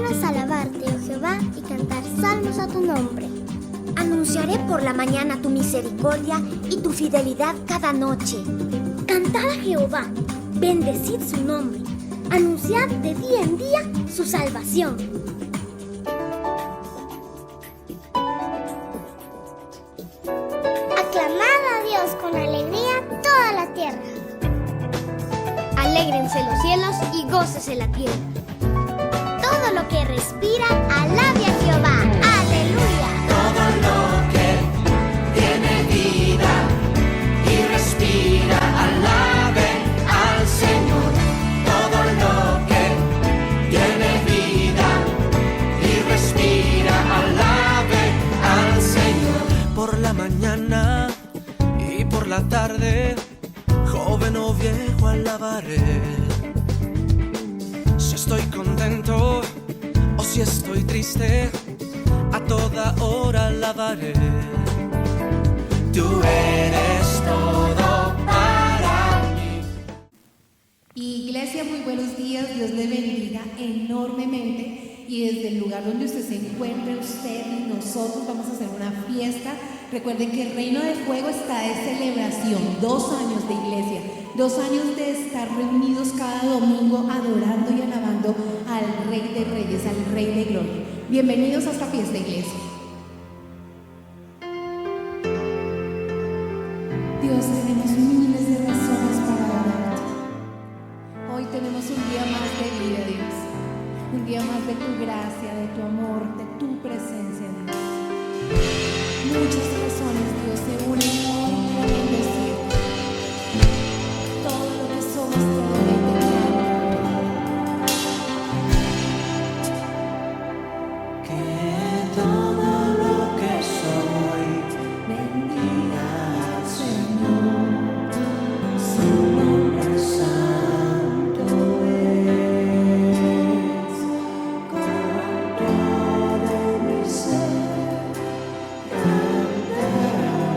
mañanas alabarte, oh Jehová, y cantar salmos a tu nombre. Anunciaré por la mañana tu misericordia y tu fidelidad cada noche. Cantad a Jehová, bendecid su nombre, anunciad de día en día su salvación. Aclamad a Dios con alegría toda la tierra. Alégrense los cielos y gócese la tierra. Todo lo que respira, alabe a Jehová. ¡Aleluya! Todo lo que tiene vida y respira, alabe al Señor. Todo lo que tiene vida y respira, alabe al Señor. Por la mañana y por la tarde, joven o viejo, alabaré. Si estoy contento o si estoy triste, a toda hora alabaré. Tú eres todo para mí. Iglesia, muy buenos días, Dios le bendiga enormemente y desde el lugar donde usted se encuentre, usted y nosotros vamos a hacer una fiesta. Recuerden que el Reino de Fuego está de celebración, 2 años de iglesia, 2 años de estar reunidos cada domingo adorando y alabando al Rey de Reyes, al Rey de Gloria. Bienvenidos a esta fiesta, iglesia. Dios, tenemos miles de razones para adorarte. Hoy tenemos un día más de vida, Dios. Un día más de tu gracia, de tu amor, de tu presencia, Dios. Muchas razones, Dios, se unen hoy para bendecirte. Todo lo que somos te adora y te clama. Que todo lo que soy Bendiga al Señor, su nombre santo es. Con todo mi ser cantaré.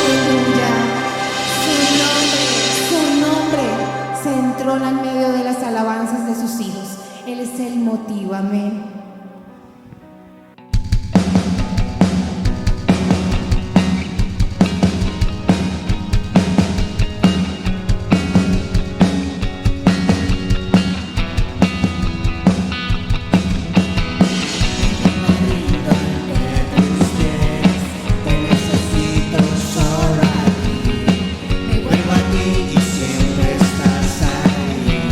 Aleluya. Su nombre se entrona en medio de las alabanzas de sus hijos. Él es el motivo, amén. Siempre estás ahí.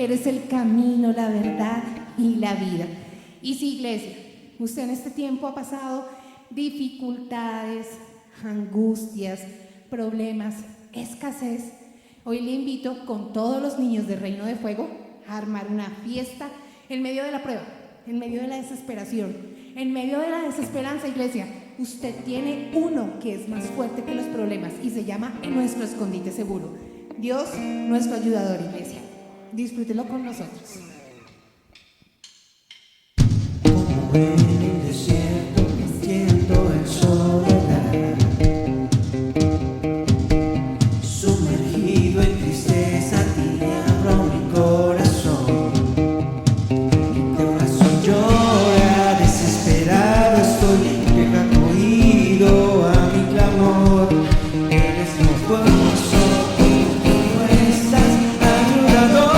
eres el camino, la verdad y la vida. Y sí, iglesia, usted en este tiempo ha pasado dificultades, angustias, problemas, escasez. Hoy le invito con todos los niños de Reino de Fuego a armar una fiesta en medio de la prueba, en medio de la desesperación, en medio de la desesperanza, iglesia. Usted tiene uno que es más fuerte que los problemas y se llama nuestro escondite seguro. Dios, nuestro ayudador, iglesia. Disfrútelo con nosotros. Como en el desierto me siento en soledad, sumergido en tristeza, te abro mi corazón. Mi corazón llora, desesperado estoy, deja oído a mi clamor. Eres mi esposo, tú estás ayudador.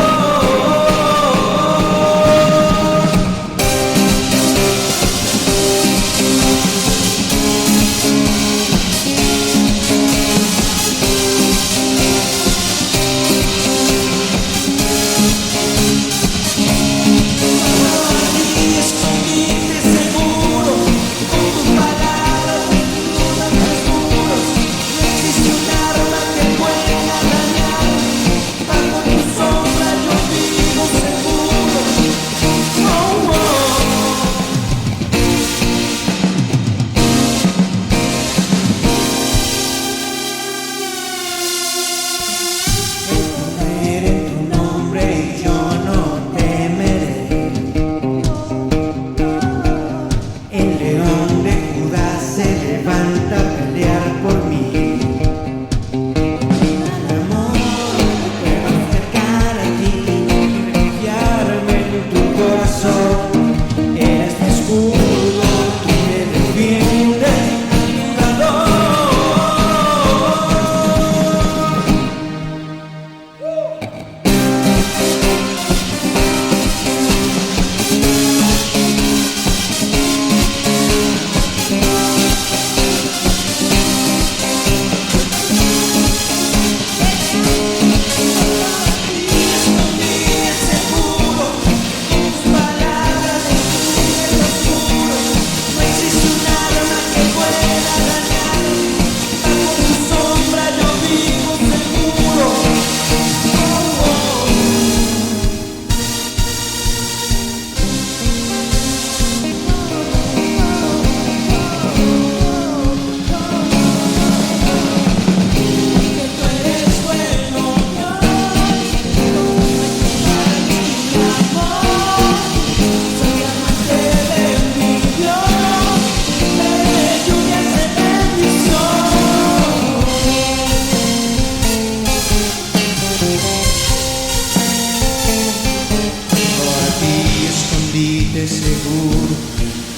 Seguro,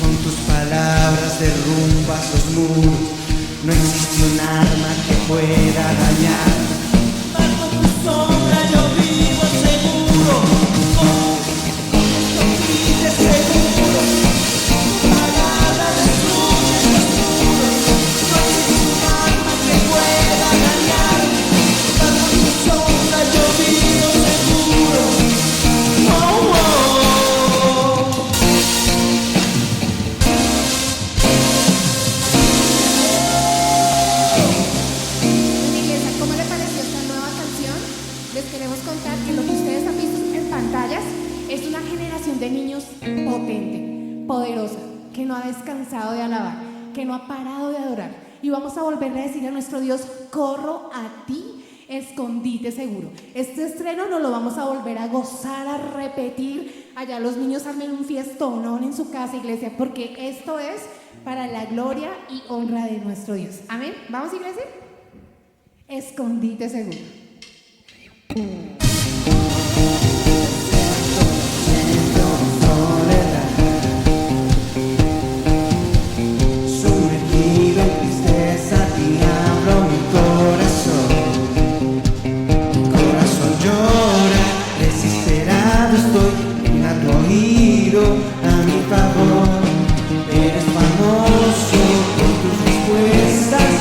con tus palabras derrumbas los muros. No existe un arma que pueda dañar. Bajo tu sombra yo vivo seguro. Con escondite seguro. Tu palabra destruye los muros. No existe un arma que pueda dañar. Bajo tu sombra yo vivo seguro. Oh, oh. Queremos contar que lo que ustedes han visto en pantallas es una generación de niños potente, poderosa, que no ha descansado de alabar, que no ha parado de adorar. Y vamos a volverle a decir a nuestro Dios: corro a ti, escondite seguro. Este estreno nos lo vamos a volver a gozar, a repetir. Allá los niños armen un fiestón en su casa, iglesia, porque esto es para la gloria y honra de nuestro Dios. Amén. ¿Vamos, iglesia? Escondite seguro. Sumergido en tristeza, te abro mi corazón. Mi corazón llora, desesperado estoy, venga tu oído a mi favor. Eres famoso por tus respuestas.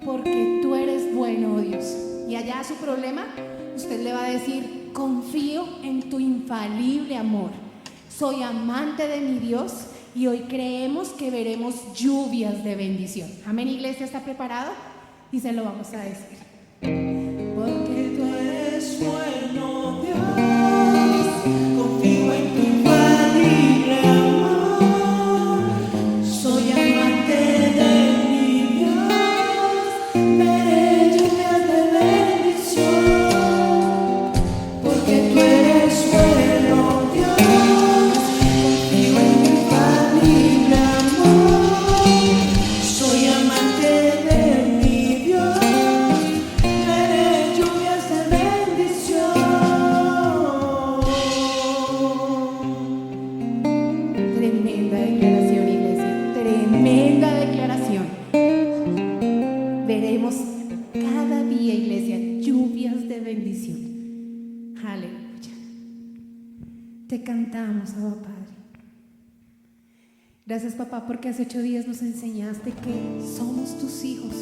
porque tú eres bueno, oh Dios. Y allá a su problema, usted le va a decir: confío en tu infalible amor. Soy amante de mi Dios y hoy creemos que veremos lluvias de bendición. Amén, iglesia, ¿está preparado? Y se lo vamos a decir. Porque tú eres bueno, Dios, confío en tu infalible amor. Soy amante de mi Dios, veré lluvias de bendición. Porque tú eres bueno, Dios, confío en tu infalible amor. Soy amante de mi Dios, veré lluvias de bendición. Tremenda declaración, iglesia, tremenda declaración. Veremos cada día, iglesia, lluvias de bendición. Aleluya. Te cantamos, Abba Padre. Gracias, papá, porque hace 8 días nos enseñaste que somos tus hijos,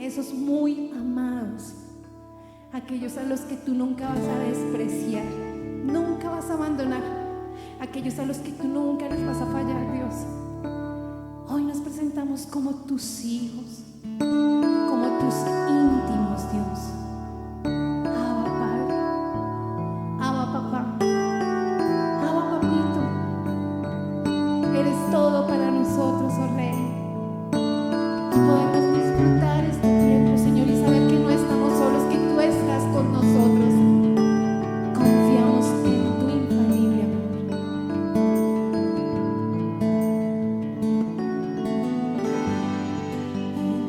esos muy amados, aquellos a los que tú nunca vas a despreciar, nunca vas a abandonar, aquellos a los que tú nunca les vas a fallar, Dios. Hoy nos presentamos como tus hijos, como tus íntimos, Dios. Abba Padre, Abba Papá, Abba Papito, eres todo para nosotros, oh Rey. Y podemos disfrutar este tiempo, Señor, y saber que no estamos solos, que tú estás con nosotros. Confiamos en tu infalible amor. En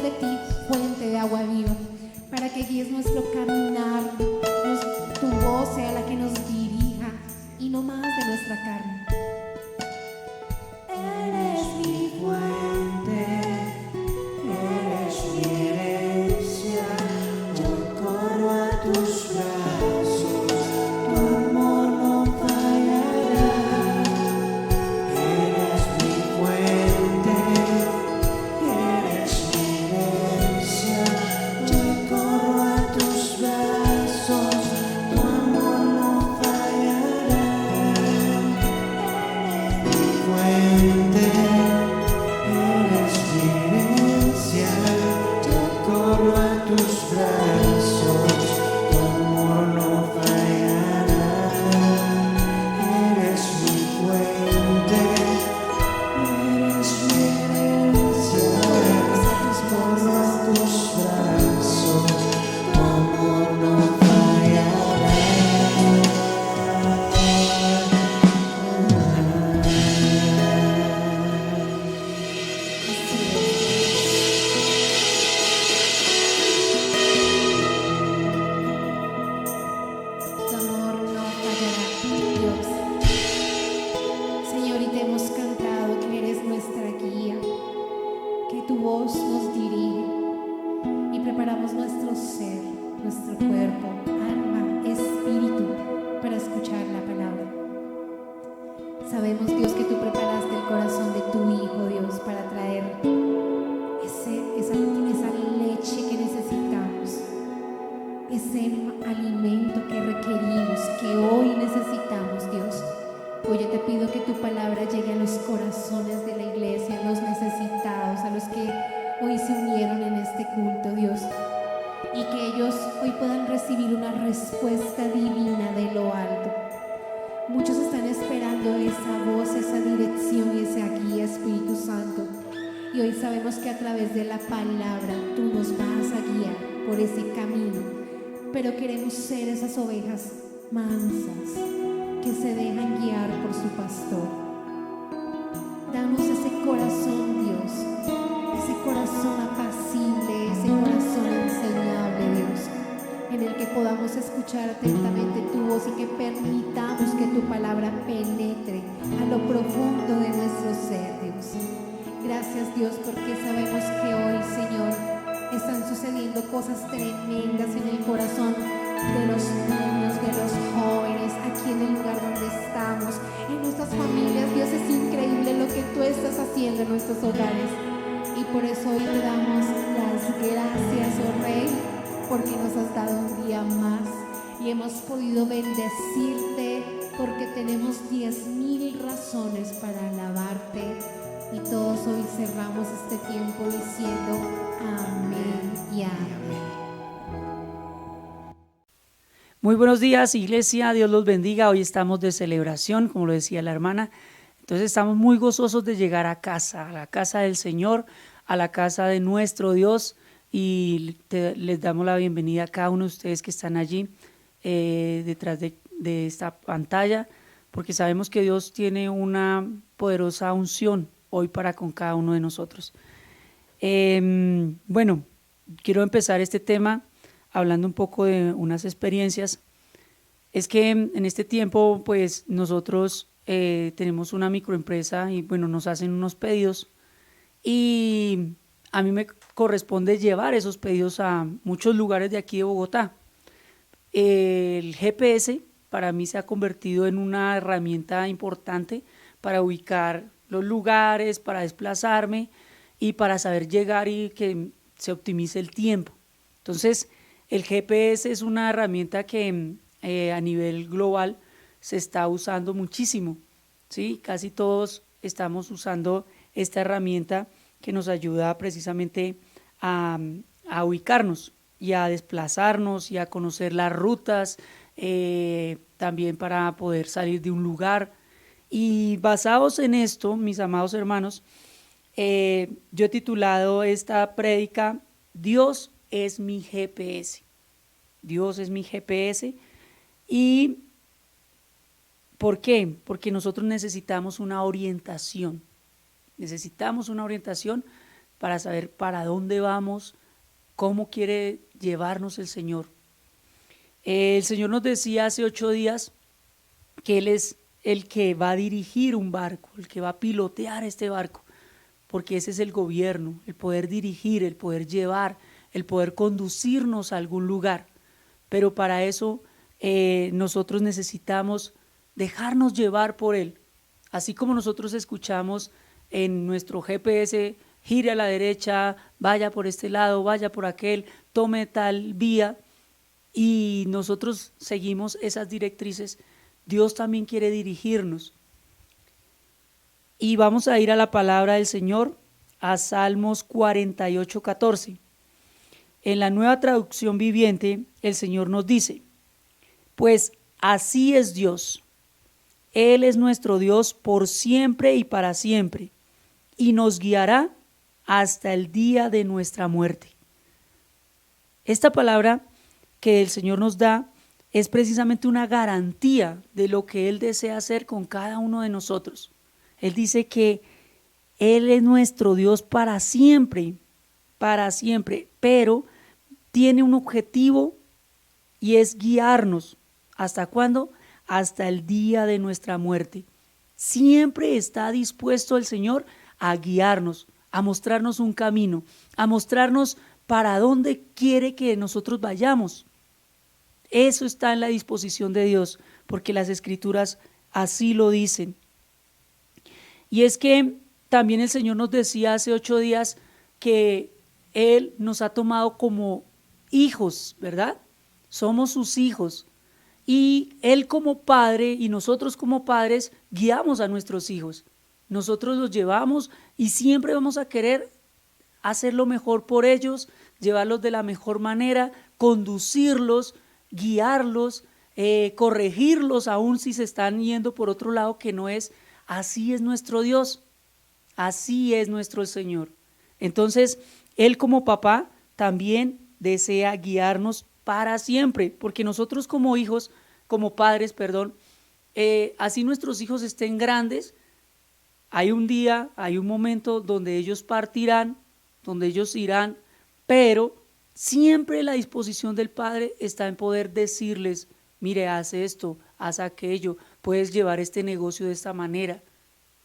de ti, fuente de agua viva, para que guíes nuestro caminar, tu voz sea la que nos dirija y no más de nuestra carne. Eres mi fuente, eres mi herencia, yo corro a tus brazos, tu amor no fallará. Eres mi fuente, eres mi herencia, yo corro a tus brazos, tu amor no fallará. Fuente, eres mi herencia, yo corro a tus brazos, tu amor no fallará. Eres mi fuente, eres mi herencia, corro a tus brazos, tu amor no fallará. Tu amor no fallará, Dios. Señor, y te hemos cantado que eres nuestra guía, que tu voz nos dirige y preparamos nuestro ser, nuestro cuerpo, alma, espíritu para escuchar la palabra. Sabemos, Dios, que tú preparaste el corazón de tu Hijo, Dios, para traer esa leche que necesitamos, ese alimento que requerimos, que hoy necesitamos, Dios. Hoy yo te pido que tu palabra llegue a los corazones de la iglesia, a los necesitados, a los que hoy se unieron en este culto, Dios, y que ellos hoy puedan recibir una respuesta divina de lo alto. Muchos están esperando esa voz, esa dirección y esa guía, Espíritu Santo. Y hoy sabemos que a través de la palabra tú nos vas a guiar por ese camino. Pero queremos ser esas ovejas mansas que se dejan guiar por su pastor. Danos ese corazón, Dios, ese corazón apacible, ese corazón enseñable, Dios, en el que podamos escuchar atentamente tu voz y que permitamos que tu palabra penetre a lo profundo de nuestro ser, Dios. Gracias, Dios, porque sabemos que hoy, Señor, están sucediendo cosas tremendas en el corazón de los niños, de los jóvenes, aquí en el lugar donde estamos, en nuestras familias. Dios, es increíble lo que tú estás haciendo en nuestros hogares. Y por eso hoy te damos las gracias, oh Rey, porque nos has dado un día más y hemos podido bendecirte, porque tenemos 10,000 razones para alabarte. Y todos hoy cerramos este tiempo diciendo amén y amén. Muy buenos días, iglesia, Dios los bendiga. Hoy estamos de celebración, como lo decía la hermana. Entonces estamos muy gozosos de llegar a casa, a la casa del Señor, a la casa de nuestro Dios, y les damos la bienvenida a cada uno de ustedes que están allí detrás de esta pantalla, porque sabemos que Dios tiene una poderosa unción hoy para con cada uno de nosotros. Bueno, quiero empezar este tema hablando un poco de unas experiencias. Es que en este tiempo, pues nosotros tenemos una microempresa y bueno, nos hacen unos pedidos y a mí me corresponde llevar esos pedidos a muchos lugares de aquí de Bogotá. El GPS para mí se ha convertido en una herramienta importante para ubicar los lugares, para desplazarme y para saber llegar y que se optimice el tiempo. Entonces, el GPS es una herramienta que a nivel global se está usando muchísimo, ¿sí? Casi todos estamos usando esta herramienta que nos ayuda precisamente a ubicarnos y a desplazarnos y a conocer las rutas, también para poder salir de un lugar. Y basados en esto, mis amados hermanos, yo he titulado esta prédica Dios es mi GPS. Dios es mi GPS. ¿Y por qué? Porque nosotros necesitamos una orientación. Necesitamos una orientación para saber para dónde vamos, cómo quiere llevarnos el Señor. El Señor nos decía hace 8 días que Él es el que va a dirigir un barco, el que va a pilotear este barco, porque ese es el gobierno, el poder dirigir, el poder llevar, el poder conducirnos a algún lugar. Pero para eso nosotros necesitamos dejarnos llevar por Él. Así como nosotros escuchamos en nuestro GPS, gire a la derecha, vaya por este lado, vaya por aquel, tome tal vía, y nosotros seguimos esas directrices, Dios también quiere dirigirnos. Y vamos a ir a la palabra del Señor, a Salmos 48:14. En la Nueva Traducción Viviente, el Señor nos dice: pues así es Dios, Él es nuestro Dios por siempre y para siempre, y nos guiará hasta el día de nuestra muerte. Esta palabra que el Señor nos da es precisamente una garantía de lo que Él desea hacer con cada uno de nosotros. Él dice que Él es nuestro Dios para siempre, pero tiene un objetivo y es guiarnos. ¿Hasta cuándo? Hasta el día de nuestra muerte. Siempre está dispuesto el Señor a guiarnos, a mostrarnos un camino, a mostrarnos para dónde quiere que nosotros vayamos. Eso está en la disposición de Dios, porque las Escrituras así lo dicen. Y es que también el Señor nos decía hace 8 días que Él nos ha tomado como hijos, ¿verdad? Somos sus hijos. Y Él como padre y nosotros como padres guiamos a nuestros hijos. Nosotros los llevamos y siempre vamos a querer hacer lo mejor por ellos, llevarlos de la mejor manera, conducirlos, guiarlos, corregirlos aún si se están yendo por otro lado que no es. Así es nuestro Dios, así es nuestro Señor. Entonces, Él como papá también desea guiarnos para siempre, porque nosotros como hijos, como padres, así nuestros hijos estén grandes, hay un día, hay un momento donde ellos partirán, donde ellos irán, pero siempre la disposición del Padre está en poder decirles: mire, haz esto, haz aquello, puedes llevar este negocio de esta manera,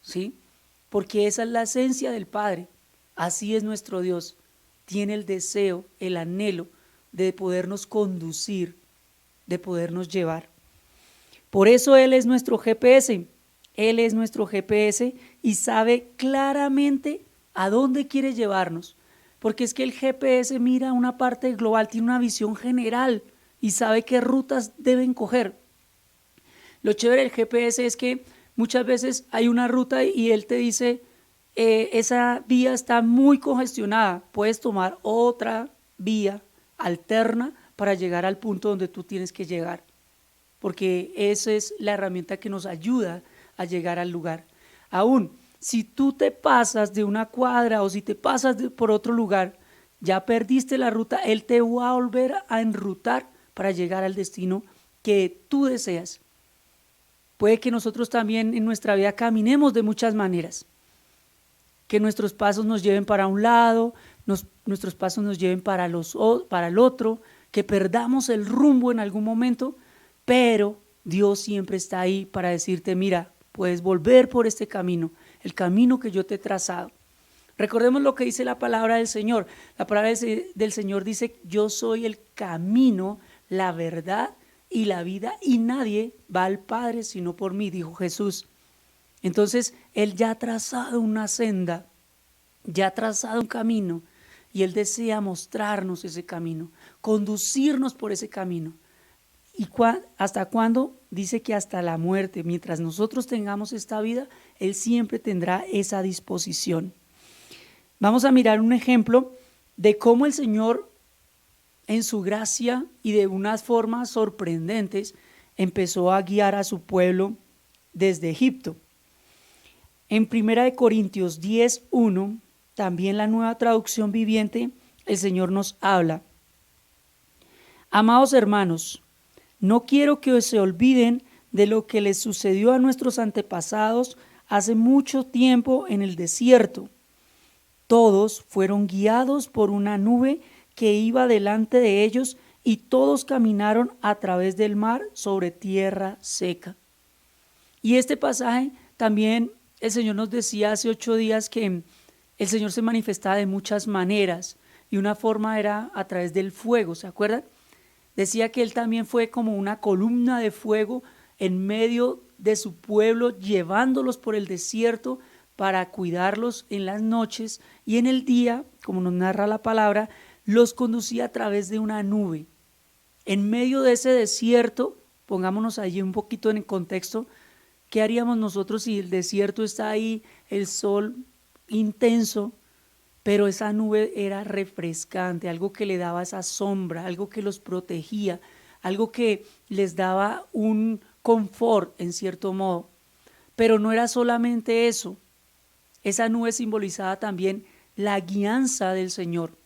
¿sí? Porque esa es la esencia del Padre. Así es nuestro Dios. Tiene el deseo, el anhelo de podernos conducir, de podernos llevar. Por eso Él es nuestro GPS. Él es nuestro GPS y sabe claramente a dónde quiere llevarnos. Porque es que el GPS mira una parte global, tiene una visión general y sabe qué rutas deben coger. Lo chévere del GPS es que muchas veces hay una ruta y él te dice: esa vía está muy congestionada, puedes tomar otra vía alterna para llegar al punto donde tú tienes que llegar. Porque esa es la herramienta que nos ayuda a llegar al lugar. Aún si tú te pasas de una cuadra o si te pasas por otro lugar, ya perdiste la ruta, Él te va a volver a enrutar para llegar al destino que tú deseas. Puede que nosotros también en nuestra vida caminemos de muchas maneras, que nuestros pasos nos lleven para un lado, nuestros pasos nos lleven para el otro, que perdamos el rumbo en algún momento, pero Dios siempre está ahí para decirte: mira, puedes volver por este camino, el camino que yo te he trazado. Recordemos lo que dice la palabra del Señor. La palabra del Señor dice: yo soy el camino, la verdad y la vida, y nadie va al Padre sino por mí, dijo Jesús. Entonces, Él ya ha trazado una senda, ya ha trazado un camino, y Él desea mostrarnos ese camino, conducirnos por ese camino. ¿Y hasta cuándo? Dice que hasta la muerte. Mientras nosotros tengamos esta vida, Él siempre tendrá esa disposición. Vamos a mirar un ejemplo de cómo el Señor, en su gracia y de unas formas sorprendentes, empezó a guiar a su pueblo desde Egipto. En 1 Corintios 10:1, también la Nueva Traducción Viviente, el Señor nos habla: amados hermanos, no quiero que se olviden de lo que les sucedió a nuestros antepasados hace mucho tiempo en el desierto. Todos fueron guiados por una nube que iba delante de ellos y todos caminaron a través del mar sobre tierra seca. Y este pasaje también el Señor nos decía hace 8 días que el Señor se manifestaba de muchas maneras y una forma era a través del fuego, ¿se acuerdan? Decía que Él también fue como una columna de fuego en medio de su pueblo, llevándolos por el desierto para cuidarlos en las noches, y en el día, como nos narra la palabra, los conducía a través de una nube. En medio de ese desierto, pongámonos allí un poquito en el contexto, ¿qué haríamos nosotros si el desierto está ahí, el sol intenso, pero esa nube era refrescante, algo que le daba esa sombra, algo que los protegía, algo que les daba un confort en cierto modo? Pero no era solamente eso. Esa nube simbolizaba también la guianza del Señor.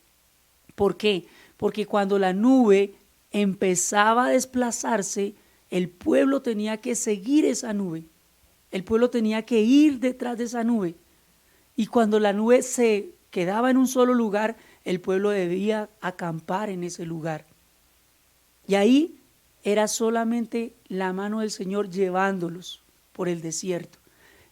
¿Por qué? Porque cuando la nube empezaba a desplazarse, el pueblo tenía que seguir esa nube. El pueblo tenía que ir detrás de esa nube. Y cuando la nube se quedaba en un solo lugar, el pueblo debía acampar en ese lugar. Y ahí era solamente la mano del Señor llevándolos por el desierto.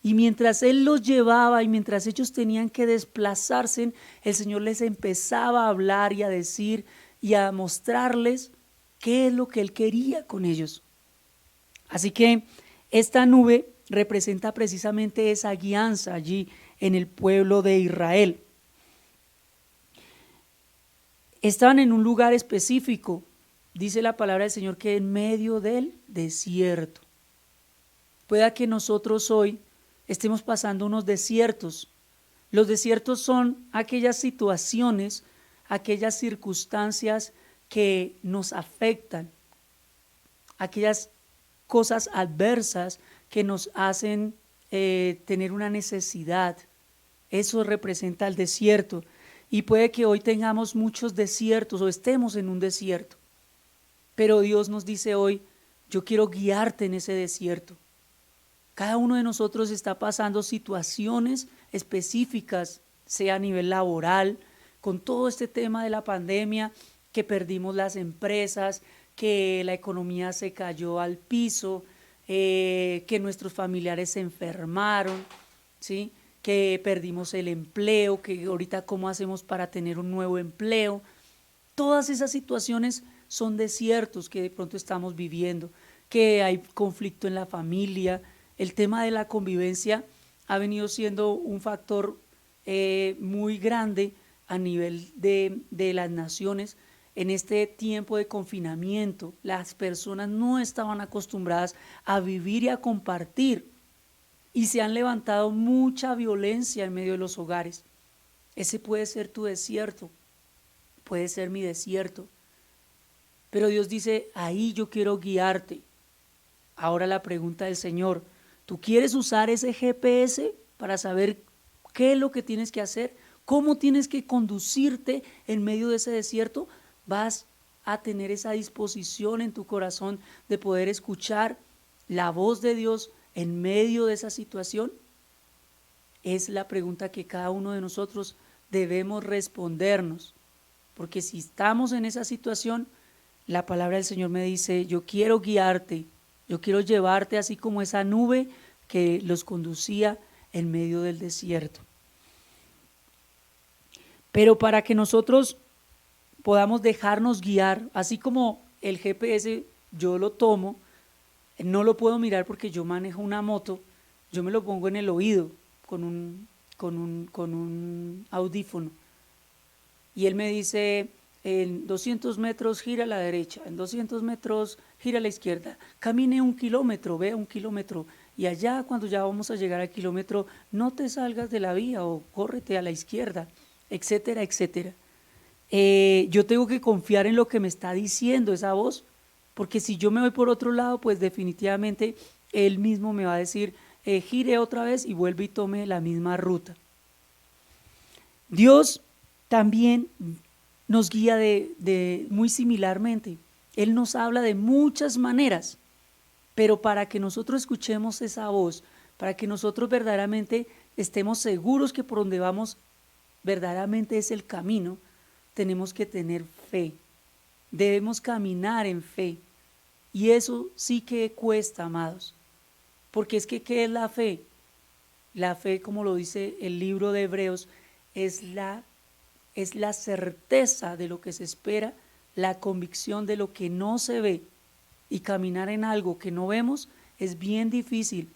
Y mientras Él los llevaba y mientras ellos tenían que desplazarse, el Señor les empezaba a hablar y a decir y a mostrarles qué es lo que Él quería con ellos. Así que esta nube representa precisamente esa guianza allí en el pueblo de Israel. Estaban en un lugar específico, dice la palabra del Señor, que en medio del desierto. Pueda que nosotros hoy estemos pasando unos desiertos. Los desiertos son aquellas situaciones, aquellas circunstancias que nos afectan, aquellas cosas adversas que nos hacen tener una necesidad. Eso representa el desierto. Y puede que hoy tengamos muchos desiertos o estemos en un desierto. Pero Dios nos dice hoy, yo quiero guiarte en ese desierto. Cada uno de nosotros está pasando situaciones específicas, sea a nivel laboral, con todo este tema de la pandemia, que perdimos las empresas, que la economía se cayó al piso, que nuestros familiares se enfermaron, ¿sí? Que perdimos el empleo, que ahorita cómo hacemos para tener un nuevo empleo. Todas esas situaciones son desiertos que de pronto estamos viviendo, que hay conflicto en la familia. El tema de la convivencia ha venido siendo un factor muy grande a nivel de las naciones. En este tiempo de confinamiento, las personas no estaban acostumbradas a vivir y a compartir, y se han levantado mucha violencia en medio de los hogares. Ese puede ser tu desierto, puede ser mi desierto, pero Dios dice, ahí yo quiero guiarte. Ahora la pregunta del Señor, ¿tú quieres usar ese GPS para saber qué es lo que tienes que hacer? ¿Cómo tienes que conducirte en medio de ese desierto? ¿Vas a tener esa disposición en tu corazón de poder escuchar la voz de Dios en medio de esa situación? Es la pregunta que cada uno de nosotros debemos respondernos, porque si estamos en esa situación, la palabra del Señor me dice, yo quiero guiarte, yo quiero llevarte así como esa nube que los conducía en medio del desierto. Pero para que nosotros podamos dejarnos guiar, así como el GPS yo lo tomo, no lo puedo mirar porque yo manejo una moto, yo me lo pongo en el oído con un audífono, y él me dice, en 200 metros gira a la derecha, en 200 metros gira a la izquierda, camine 1 kilómetro, vea 1 kilómetro, y allá cuando ya vamos a llegar al kilómetro, no te salgas de la vía o córrete a la izquierda, etcétera, etcétera. Yo tengo que confiar en lo que me está diciendo esa voz, porque si yo me voy por otro lado, pues definitivamente él mismo me va a decir, gire otra vez y vuelve y tome la misma ruta. Dios también nos guía de muy similarmente. Él nos habla de muchas maneras, pero para que nosotros escuchemos esa voz, para que nosotros verdaderamente estemos seguros que por donde vamos verdaderamente es el camino, tenemos que tener fe. Debemos caminar en fe. Y eso sí que cuesta, amados. Porque es que, ¿qué es la fe? La fe, como lo dice el libro de Hebreos, es la certeza de lo que se espera, la convicción de lo que no se ve. Y caminar en algo que no vemos es bien difícil,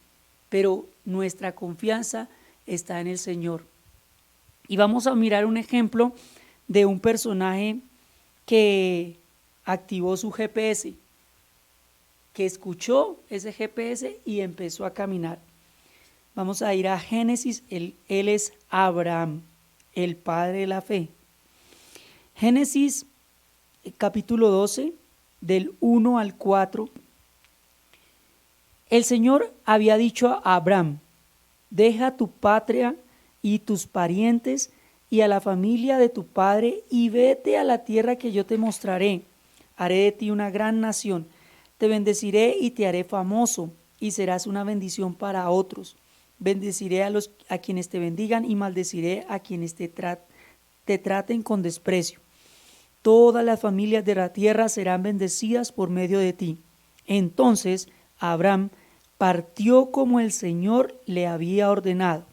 pero nuestra confianza está en el Señor. Y vamos a mirar un ejemplo de un personaje que activó su GPS, que escuchó ese GPS y empezó a caminar. Vamos a ir a Génesis, él es Abraham, el padre de la fe. Génesis capítulo 12, del 1 al 4. El Señor había dicho a Abraham: deja tu patria y tus parientes y a la familia de tu padre y vete a la tierra que yo te mostraré. Haré de ti una gran nación, te bendeciré y te haré famoso y serás una bendición para otros. Bendeciré a quienes te bendigan y maldeciré a quienes te traten con desprecio. Todas las familias de la tierra serán bendecidas por medio de ti. Entonces Abraham partió como el Señor le había ordenado.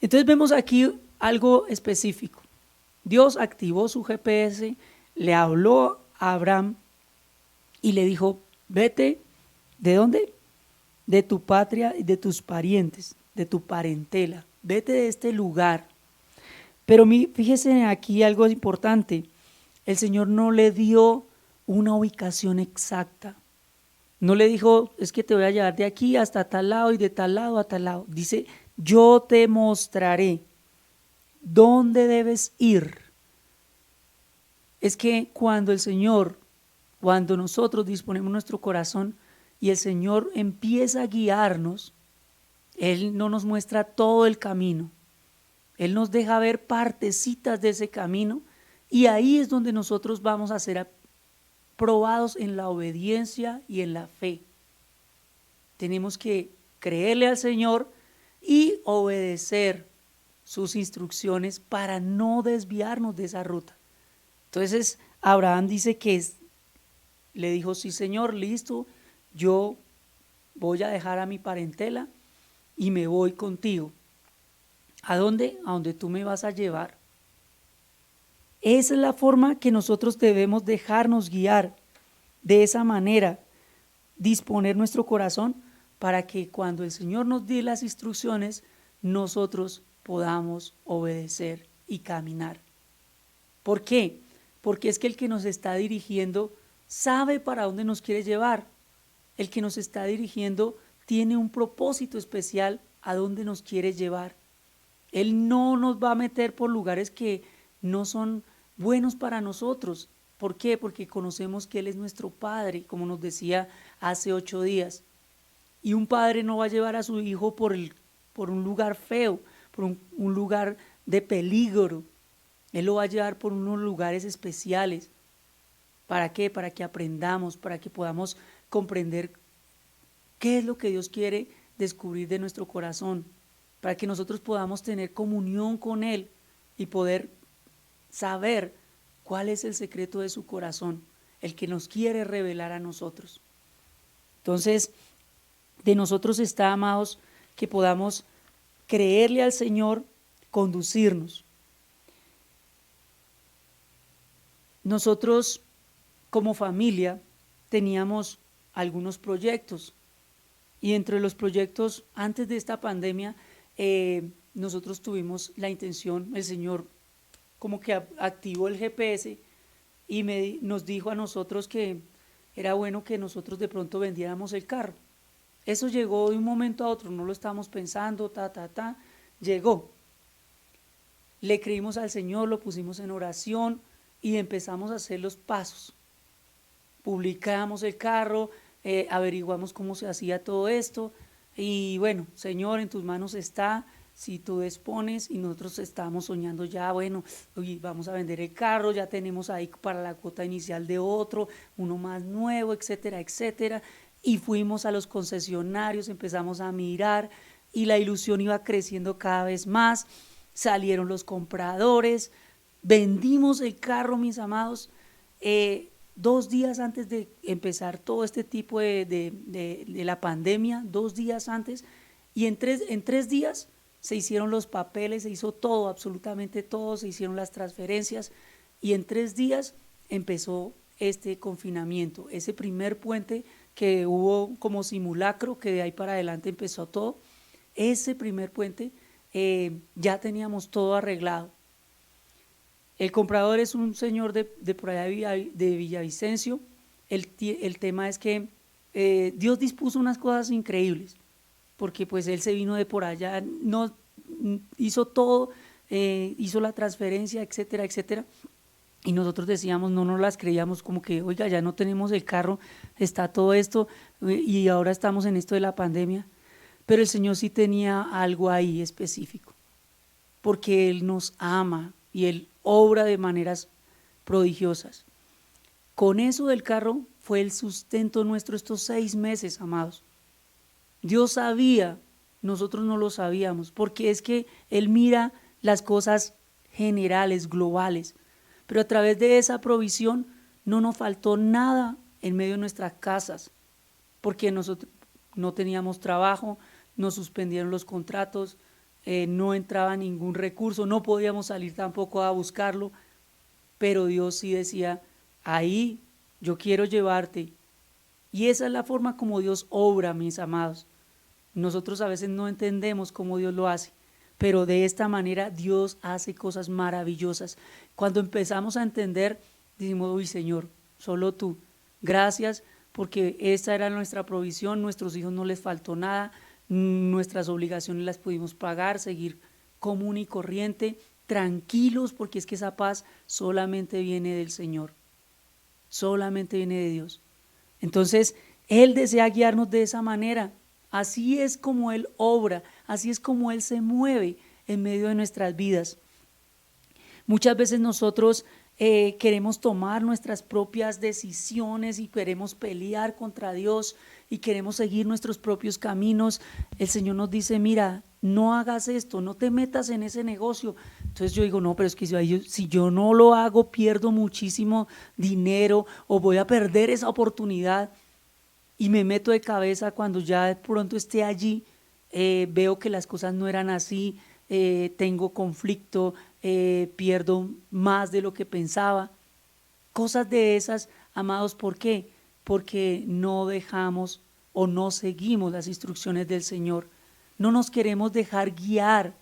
Entonces vemos aquí algo específico. Dios activó su GPS, le habló a Abraham y le dijo: vete, ¿de dónde? De tu patria y de tus parientes, de tu parentela. Vete de este lugar. Pero fíjese aquí algo importante. El Señor no le dio una ubicación exacta. No le dijo: es que te voy a llevar de aquí hasta tal lado y de tal lado a tal lado. Dice: yo te mostraré dónde debes ir. Es que cuando nosotros disponemos nuestro corazón y el Señor empieza a guiarnos, Él no nos muestra todo el camino. Él nos deja ver partecitas de ese camino y ahí es donde nosotros vamos a ser probados en la obediencia y en la fe. Tenemos que creerle al Señor y obedecer sus instrucciones para no desviarnos de esa ruta. Entonces Abraham dice le dijo: sí, Señor, listo, yo voy a dejar a mi parentela y me voy contigo. ¿A dónde? A donde tú me vas a llevar. Esa es la forma que nosotros debemos dejarnos guiar. De esa manera, disponer nuestro corazón para que cuando el Señor nos dé las instrucciones, nosotros podamos obedecer y caminar. ¿Por qué? Porque es que el que nos está dirigiendo sabe para dónde nos quiere llevar. El que nos está dirigiendo tiene un propósito especial a dónde nos quiere llevar. Él no nos va a meter por lugares que no son buenos para nosotros. ¿Por qué? Porque conocemos que Él es nuestro Padre, como nos decía hace 8 días. Y un padre no va a llevar a su hijo por un lugar feo, por un lugar de peligro. Él lo va a llevar por unos lugares especiales. ¿Para qué? Para que aprendamos, para que podamos comprender qué es lo que Dios quiere descubrir de nuestro corazón, para que nosotros podamos tener comunión con Él y poder saber cuál es el secreto de su corazón, el que nos quiere revelar a nosotros. Entonces, de nosotros está, amados, que podamos creerle al Señor, conducirnos. Nosotros, como familia, teníamos algunos proyectos y entre los proyectos, antes de esta pandemia, nosotros tuvimos la intención, el Señor como que activó el GPS y nos dijo a nosotros que era bueno que nosotros de pronto vendiéramos el carro. Eso llegó de un momento a otro, no lo estábamos pensando, llegó. Le creímos al Señor, lo pusimos en oración y empezamos a hacer los pasos. Publicamos el carro, averiguamos cómo se hacía todo esto y bueno, Señor, en tus manos está, si tú dispones, y nosotros estábamos soñando ya, bueno, vamos a vender el carro, ya tenemos ahí para la cuota inicial de otro, uno más nuevo, etcétera, etcétera. Y fuimos a los concesionarios, empezamos a mirar y la ilusión iba creciendo cada vez más salieron los compradores, vendimos el carro, mis amados, 2 días antes de empezar todo este tipo de la pandemia, 2 días antes, y en 3 días se hicieron los papeles, se hizo todo, absolutamente todo, se hicieron las transferencias, y en 3 días empezó este confinamiento, ese primer puente que hubo como simulacro, que de ahí para adelante empezó todo. Ese primer puente ya teníamos todo arreglado. El comprador es un señor de por allá de Villavicencio. El tema es que Dios dispuso unas cosas increíbles, porque pues él se vino de por allá, no, hizo todo, hizo la transferencia, etcétera, etcétera. Y nosotros decíamos, no nos las creíamos, como que, oiga, ya no tenemos el carro, está todo esto, y ahora estamos en esto de la pandemia. Pero el Señor sí tenía algo ahí específico, porque Él nos ama y Él obra de maneras prodigiosas. Con eso del carro fue el sustento nuestro estos 6 meses, amados. Dios sabía, nosotros no lo sabíamos, porque es que Él mira las cosas generales, globales, pero a través de esa provisión no nos faltó nada en medio de nuestras casas, porque nosotros no teníamos trabajo, nos suspendieron los contratos, no entraba ningún recurso, no podíamos salir tampoco a buscarlo, pero Dios sí decía, ahí yo quiero llevarte. Y esa es la forma como Dios obra, mis amados. Nosotros a veces no entendemos cómo Dios lo hace, pero de esta manera Dios hace cosas maravillosas. Cuando empezamos a entender, decimos, uy Señor, solo tú, gracias, porque esta era nuestra provisión, nuestros hijos no les faltó nada, nuestras obligaciones las pudimos pagar, seguir común y corriente, tranquilos, porque es que esa paz solamente viene del Señor, solamente viene de Dios. Entonces, Él desea guiarnos de esa manera. Así es como Él obra, así es como Él se mueve en medio de nuestras vidas. Muchas veces nosotros queremos tomar nuestras propias decisiones y queremos pelear contra Dios y queremos seguir nuestros propios caminos. El Señor nos dice, mira, no hagas esto, no te metas en ese negocio. Entonces yo digo, no, pero es que si yo no lo hago, pierdo muchísimo dinero o voy a perder esa oportunidad. Y me meto de cabeza cuando ya de pronto esté allí, veo que las cosas no eran así, tengo conflicto, pierdo más de lo que pensaba. Cosas de esas, amados, ¿por qué? Porque no dejamos o no seguimos las instrucciones del Señor. No nos queremos dejar guiar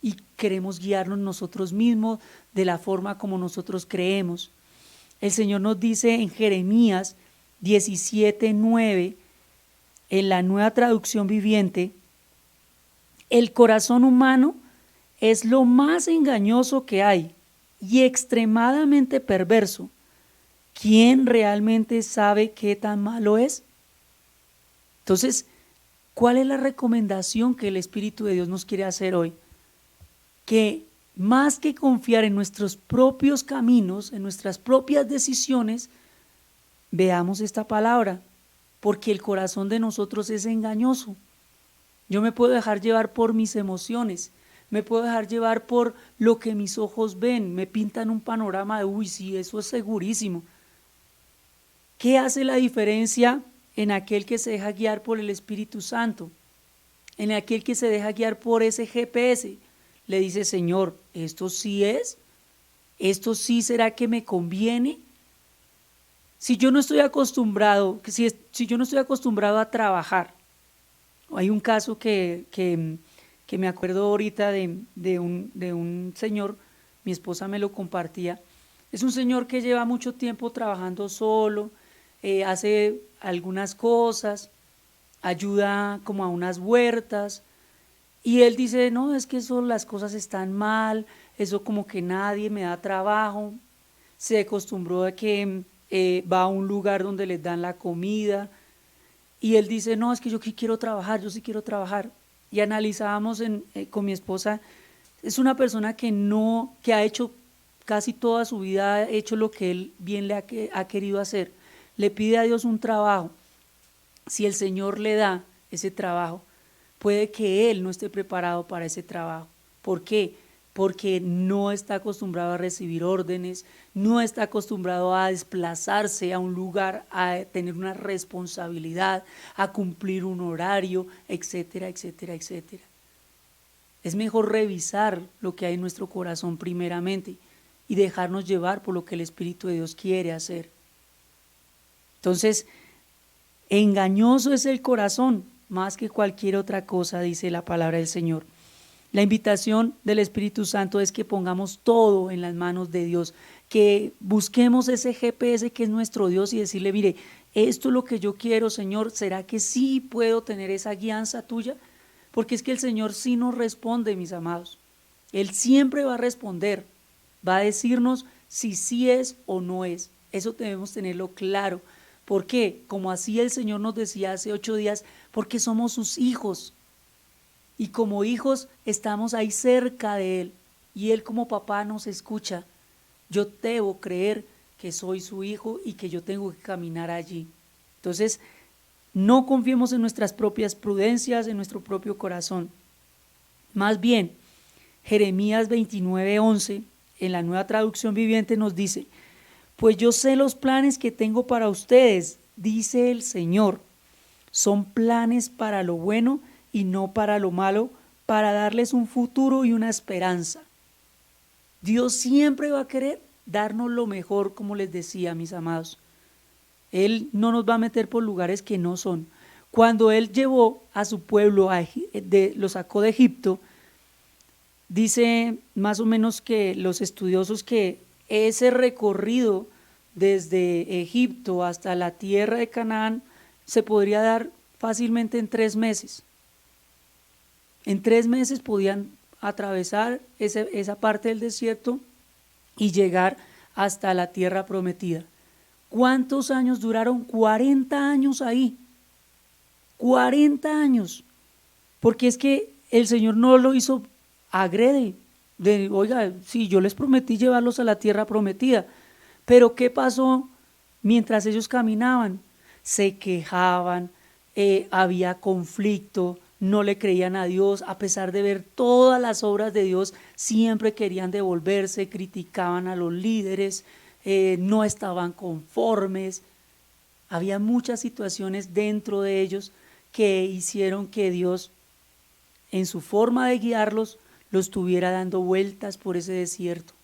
y queremos guiarnos nosotros mismos de la forma como nosotros creemos. El Señor nos dice en Jeremías 17:9, en la Nueva Traducción Viviente, el corazón humano es lo más engañoso que hay y extremadamente perverso. ¿Quién realmente sabe qué tan malo es? Entonces, ¿cuál es la recomendación que el Espíritu de Dios nos quiere hacer hoy? Que más que confiar en nuestros propios caminos, en nuestras propias decisiones, veamos esta palabra, porque el corazón de nosotros es engañoso. Yo me puedo dejar llevar por mis emociones, me puedo dejar llevar por lo que mis ojos ven, me pintan un panorama de, uy, sí, eso es segurísimo. ¿Qué hace la diferencia en aquel que se deja guiar por el Espíritu Santo? En aquel que se deja guiar por ese GPS, le dice, Señor, ¿esto sí es? ¿Esto sí será que me conviene? Si yo no estoy acostumbrado, si yo no estoy acostumbrado a trabajar, hay un caso que me acuerdo ahorita de un señor, mi esposa me lo compartía, es un señor que lleva mucho tiempo trabajando solo, hace algunas cosas, ayuda como a unas huertas, y él dice, no, es que eso, las cosas están mal, eso como que nadie me da trabajo, se acostumbró a que va a un lugar donde les dan la comida, y él dice, no, es que yo sí quiero trabajar, yo sí quiero trabajar. Y analizábamos con mi esposa, es una persona que ha hecho casi toda su vida, ha hecho lo que él bien le ha querido hacer. Le pide a Dios un trabajo. Si el Señor le da ese trabajo, puede que él no esté preparado para ese trabajo. ¿Por qué? Porque no está acostumbrado a recibir órdenes, no está acostumbrado a desplazarse a un lugar, a tener una responsabilidad, a cumplir un horario, etcétera, etcétera, etcétera. Es mejor revisar lo que hay en nuestro corazón primeramente y dejarnos llevar por lo que el Espíritu de Dios quiere hacer. Entonces, engañoso es el corazón más que cualquier otra cosa, dice la palabra del Señor. La invitación del Espíritu Santo es que pongamos todo en las manos de Dios, que busquemos ese GPS que es nuestro Dios y decirle, mire, esto es lo que yo quiero, Señor, ¿será que sí puedo tener esa guianza tuya? Porque es que el Señor sí nos responde, mis amados. Él siempre va a responder, va a decirnos si sí es o no es. Eso debemos tenerlo claro. ¿Por qué? Como así el Señor nos decía hace 8 días, porque somos sus hijos. Y como hijos estamos ahí cerca de Él. Y Él como papá nos escucha. Yo debo creer que soy su hijo y que yo tengo que caminar allí. Entonces, no confiemos en nuestras propias prudencias, en nuestro propio corazón. Más bien, Jeremías 29:11, en la Nueva Traducción Viviente nos dice, pues yo sé los planes que tengo para ustedes, dice el Señor. Son planes para lo bueno y no para lo malo, para darles un futuro y una esperanza. Dios siempre va a querer darnos lo mejor, como les decía, mis amados. Él no nos va a meter por lugares que no son. Cuando Él llevó a su pueblo, lo sacó de Egipto, dice más o menos que los estudiosos que ese recorrido desde Egipto hasta la tierra de Canaán se podría dar fácilmente en 3 meses. En 3 meses podían atravesar esa parte del desierto y llegar hasta la tierra prometida. ¿Cuántos años duraron? 40 años ahí. 40 años. Porque es que el Señor no lo hizo agrede. Oiga, sí, yo les prometí llevarlos a la tierra prometida. Pero ¿qué pasó mientras ellos caminaban? Se quejaban, había conflicto, no le creían a Dios, a pesar de ver todas las obras de Dios, siempre querían devolverse, criticaban a los líderes, no estaban conformes. Había muchas situaciones dentro de ellos que hicieron que Dios, en su forma de guiarlos, los estuviera dando vueltas por ese desierto.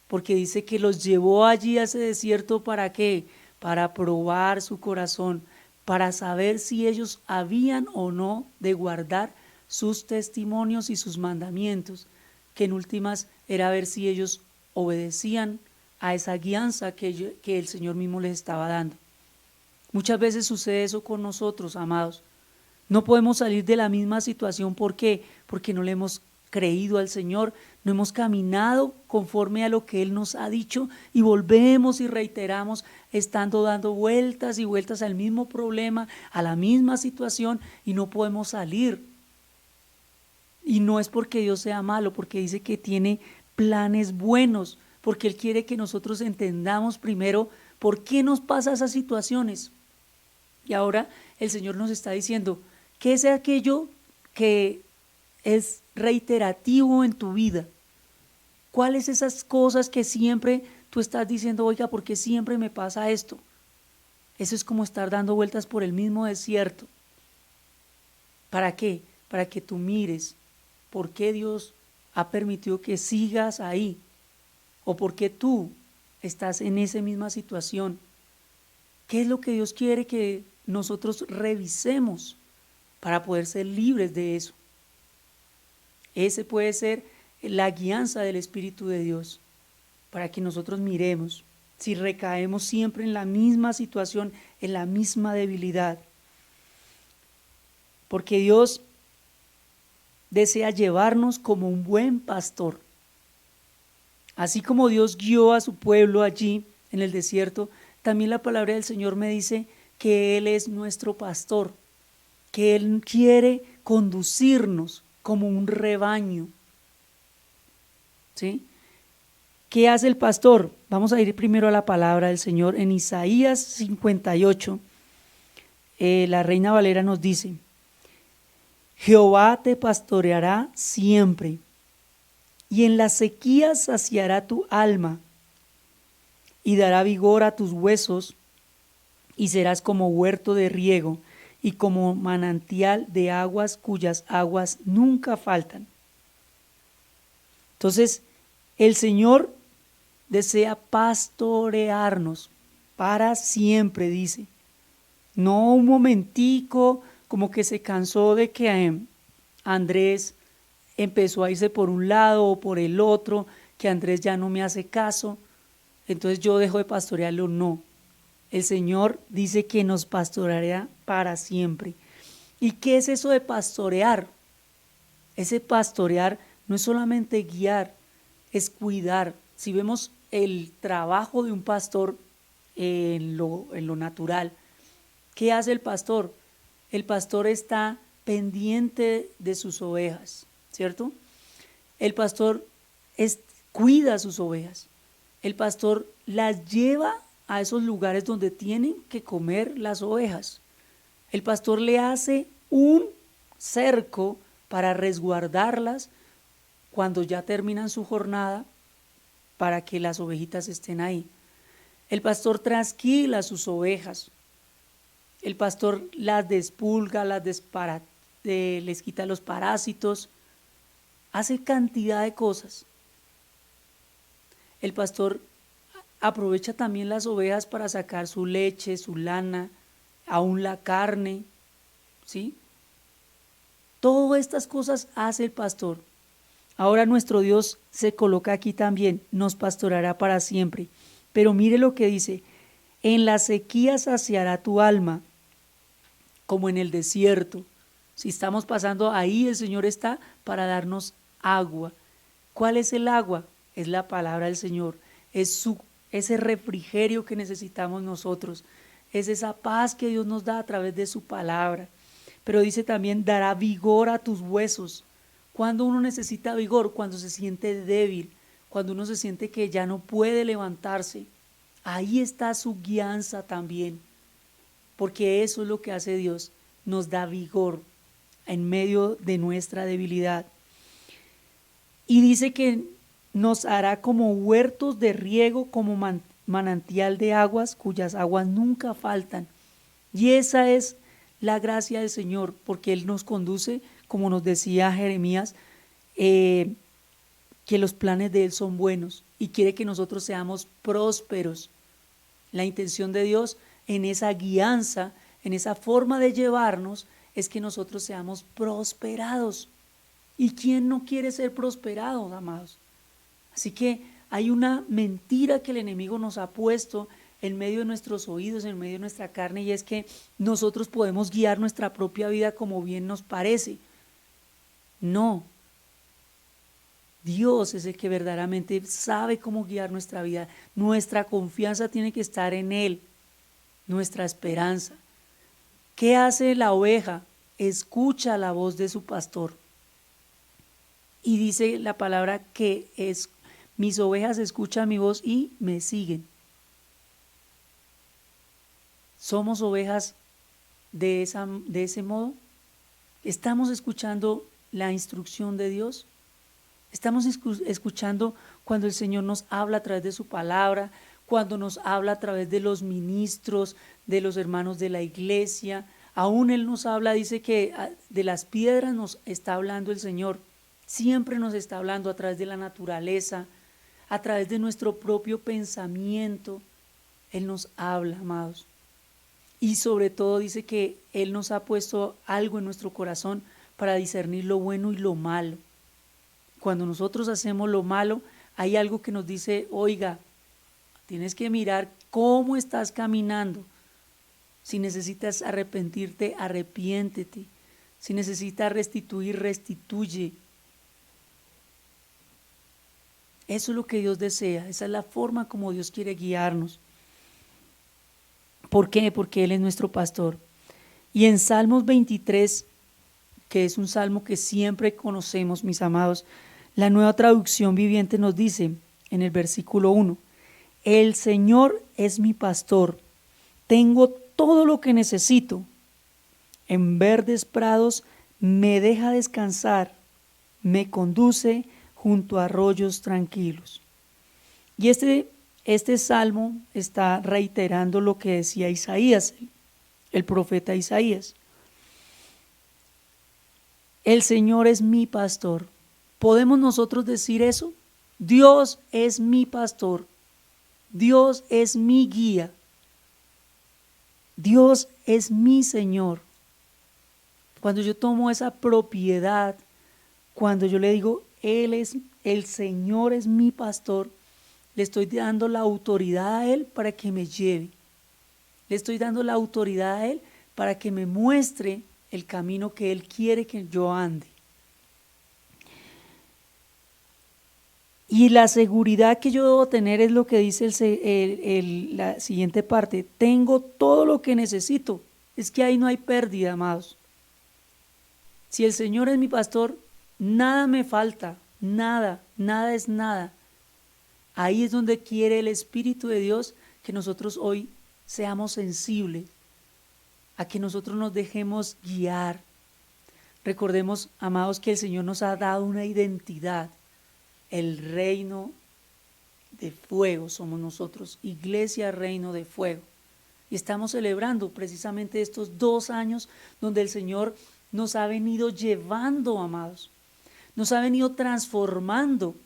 Porque dice que los llevó allí a ese desierto, ¿para qué? Para probar su corazón, para saber si ellos habían o no de guardar sus testimonios y sus mandamientos, que en últimas era ver si ellos obedecían a esa guianza que el Señor mismo les estaba dando. Muchas veces sucede eso con nosotros, amados. No podemos salir de la misma situación. ¿Por qué? Porque no le hemos creído al Señor, no hemos caminado conforme a lo que Él nos ha dicho y volvemos y reiteramos estando dando vueltas y vueltas al mismo problema, a la misma situación y no podemos salir. Y no es porque Dios sea malo, porque dice que tiene planes buenos, porque Él quiere que nosotros entendamos primero por qué nos pasan esas situaciones. Y ahora el Señor nos está diciendo, ¿qué es aquello que es reiterativo en tu vida? ¿Cuáles esas cosas que siempre tú estás diciendo, oiga, ¿por qué siempre me pasa esto? Eso es como estar dando vueltas por el mismo desierto. ¿Para qué? Para que tú mires por qué Dios ha permitido que sigas ahí o por qué tú estás en esa misma situación. ¿Qué es lo que Dios quiere que nosotros revisemos para poder ser libres de eso? Ese puede ser la guianza del Espíritu de Dios, para que nosotros miremos si recaemos siempre en la misma situación, en la misma debilidad. Porque Dios desea llevarnos como un buen pastor. Así como Dios guió a su pueblo allí en el desierto, también la palabra del Señor me dice que Él es nuestro pastor, que Él quiere conducirnos como un rebaño. ¿Sí? ¿Qué hace el pastor? Vamos a ir primero a la palabra del Señor. En Isaías 58, la Reina Valera nos dice: Jehová te pastoreará siempre, y en la sequía saciará tu alma y dará vigor a tus huesos, y serás como huerto de riego y como manantial de aguas cuyas aguas nunca faltan. Entonces, el Señor desea pastorearnos para siempre, dice. No un momentico, como que se cansó de que Andrés empezó a irse por un lado o por el otro, que Andrés ya no me hace caso, entonces yo dejo de pastorearlo. No, el Señor dice que nos pastoreará para siempre. ¿Y qué es eso de pastorear? Ese pastorear no es solamente guiar, es cuidar. Si vemos el trabajo de un pastor en lo natural, ¿qué hace el pastor? El pastor está pendiente de sus ovejas, ¿cierto? El pastor cuida sus ovejas. El pastor las lleva a esos lugares donde tienen que comer las ovejas. El pastor le hace un cerco para resguardarlas cuando ya terminan su jornada, para que las ovejitas estén ahí. El pastor trasquila a sus ovejas. El pastor las despulga, les quita los parásitos, hace cantidad de cosas. El pastor aprovecha también las ovejas para sacar su leche, su lana, aún la carne, ¿sí? Todas estas cosas hace el pastor. Ahora nuestro Dios se coloca aquí también, nos pastoreará para siempre. Pero mire lo que dice: en la sequía saciará tu alma, como en el desierto. Si estamos pasando ahí, el Señor está para darnos agua. ¿Cuál es el agua? Es la palabra del Señor, es ese refrigerio que necesitamos nosotros, es esa paz que Dios nos da a través de su palabra. Pero dice también, dará vigor a tus huesos. Cuando uno necesita vigor, cuando se siente débil, cuando uno se siente que ya no puede levantarse, ahí está su guianza también, porque eso es lo que hace Dios, nos da vigor en medio de nuestra debilidad. Y dice que nos hará como huertos de riego, como manantial de aguas cuyas aguas nunca faltan. Y esa es la gracia del Señor, porque Él nos conduce, como nos decía Jeremías, que los planes de Él son buenos y quiere que nosotros seamos prósperos. La intención de Dios en esa guianza, en esa forma de llevarnos, es que nosotros seamos prosperados. ¿Y quién no quiere ser prosperado, amados? Así que hay una mentira que el enemigo nos ha puesto en medio de nuestros oídos, en medio de nuestra carne, y es que nosotros podemos guiar nuestra propia vida como bien nos parece. No. Dios es el que verdaderamente sabe cómo guiar nuestra vida. Nuestra confianza tiene que estar en Él, nuestra esperanza. ¿Qué hace la oveja? Escucha la voz de su pastor. Y dice la palabra que mis ovejas escuchan mi voz y me siguen. ¿Somos ovejas de ese modo? ¿Estamos escuchando la instrucción de Dios? ¿Estamos escuchando cuando el Señor nos habla a través de su palabra, cuando nos habla a través de los ministros, de los hermanos de la iglesia? Aún Él nos habla, dice que de las piedras nos está hablando el Señor. Siempre nos está hablando a través de la naturaleza, a través de nuestro propio pensamiento. Él nos habla, amados. Y sobre todo dice que Él nos ha puesto algo en nuestro corazón para discernir lo bueno y lo malo. Cuando nosotros hacemos lo malo, hay algo que nos dice, oiga, tienes que mirar cómo estás caminando. Si necesitas arrepentirte, arrepiéntete. Si necesitas restituir, restituye. Eso es lo que Dios desea, esa es la forma como Dios quiere guiarnos. ¿Por qué? Porque Él es nuestro pastor. Y en Salmos 23, que es un salmo que siempre conocemos, mis amados, la Nueva Traducción Viviente nos dice en el versículo 1, el Señor es mi pastor, tengo todo lo que necesito. En verdes prados me deja descansar, me conduce junto a arroyos tranquilos. Y este salmo está reiterando lo que decía Isaías, el profeta Isaías. El Señor es mi pastor. ¿Podemos nosotros decir eso? Dios es mi pastor. Dios es mi guía. Dios es mi Señor. Cuando yo tomo esa propiedad, cuando yo le digo, el Señor es mi pastor, le estoy dando la autoridad a Él para que me lleve. Le estoy dando la autoridad a Él para que me muestre el camino que Él quiere que yo ande. Y la seguridad que yo debo tener es lo que dice la siguiente parte. Tengo todo lo que necesito. Es que ahí no hay pérdida, amados. Si el Señor es mi pastor, nada me falta, nada es nada. Ahí es donde quiere el Espíritu de Dios que nosotros hoy seamos sensibles, a que nosotros nos dejemos guiar. Recordemos, amados, que el Señor nos ha dado una identidad. El reino de fuego somos nosotros, Iglesia Reino de Fuego. Y estamos celebrando precisamente estos 2 años donde el Señor nos ha venido llevando, amados. Nos ha venido transformando.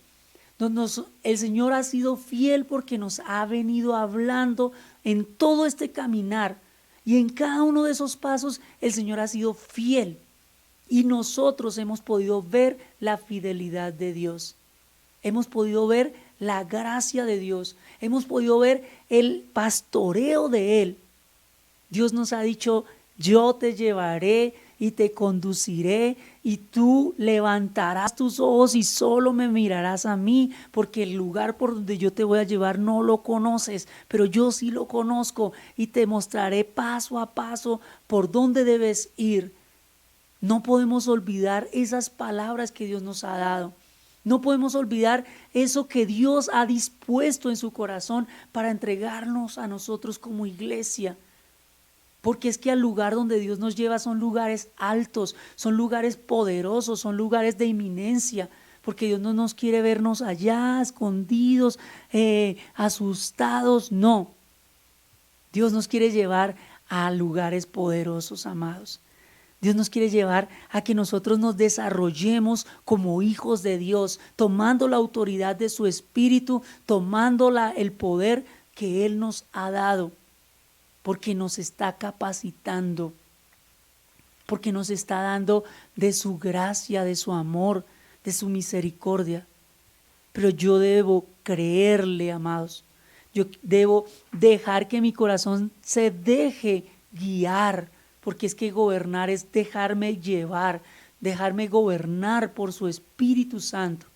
El Señor ha sido fiel porque nos ha venido hablando en todo este caminar. Y en cada uno de esos pasos el Señor ha sido fiel. Y nosotros hemos podido ver la fidelidad de Dios. Hemos podido ver la gracia de Dios. Hemos podido ver el pastoreo de Él. Dios nos ha dicho, yo te llevaré y te conduciré y tú levantarás tus ojos y solo me mirarás a mí, porque el lugar por donde yo te voy a llevar no lo conoces, pero yo sí lo conozco y te mostraré paso a paso por dónde debes ir. No podemos olvidar esas palabras que Dios nos ha dado. No podemos olvidar eso que Dios ha dispuesto en su corazón para entregarnos a nosotros como iglesia. Porque es que al lugar donde Dios nos lleva son lugares altos, son lugares poderosos, son lugares de eminencia. Porque Dios no nos quiere vernos allá, escondidos, asustados. No. Dios nos quiere llevar a lugares poderosos, amados. Dios nos quiere llevar a que nosotros nos desarrollemos como hijos de Dios, tomando la autoridad de su Espíritu, tomando el poder que Él nos ha dado, porque nos está capacitando, porque nos está dando de su gracia, de su amor, de su misericordia. Pero yo debo creerle, amados. Yo debo dejar que mi corazón se deje guiar, porque es que gobernar es dejarme llevar, dejarme gobernar por su Espíritu Santo.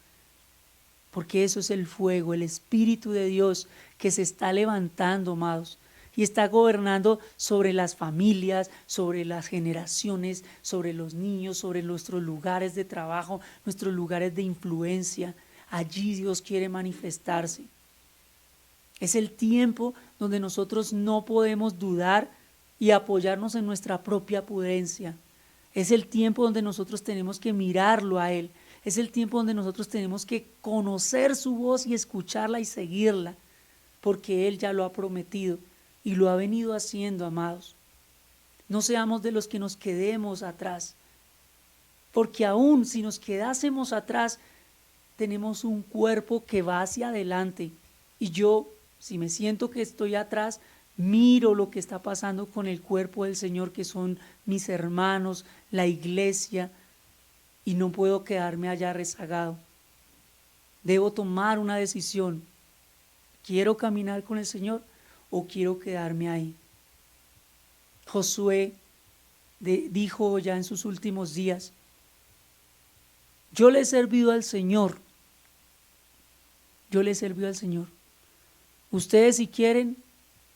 Porque eso es el fuego, el Espíritu de Dios que se está levantando, amados, y está gobernando sobre las familias, sobre las generaciones, sobre los niños, sobre nuestros lugares de trabajo, nuestros lugares de influencia. Allí Dios quiere manifestarse. Es el tiempo donde nosotros no podemos dudar y apoyarnos en nuestra propia prudencia. Es el tiempo donde nosotros tenemos que mirarlo a Él. Es el tiempo donde nosotros tenemos que conocer su voz y escucharla y seguirla, porque Él ya lo ha prometido y lo ha venido haciendo, amados. No seamos de los que nos quedemos atrás, porque aún si nos quedásemos atrás, tenemos un cuerpo que va hacia adelante. Y yo, si me siento que estoy atrás, miro lo que está pasando con el cuerpo del Señor, que son mis hermanos, la iglesia, y no puedo quedarme allá rezagado. Debo tomar una decisión. ¿Quiero caminar con el Señor o quiero quedarme ahí? Josué dijo ya en sus últimos días, yo le he servido al Señor. Yo le he servido al Señor. Ustedes si quieren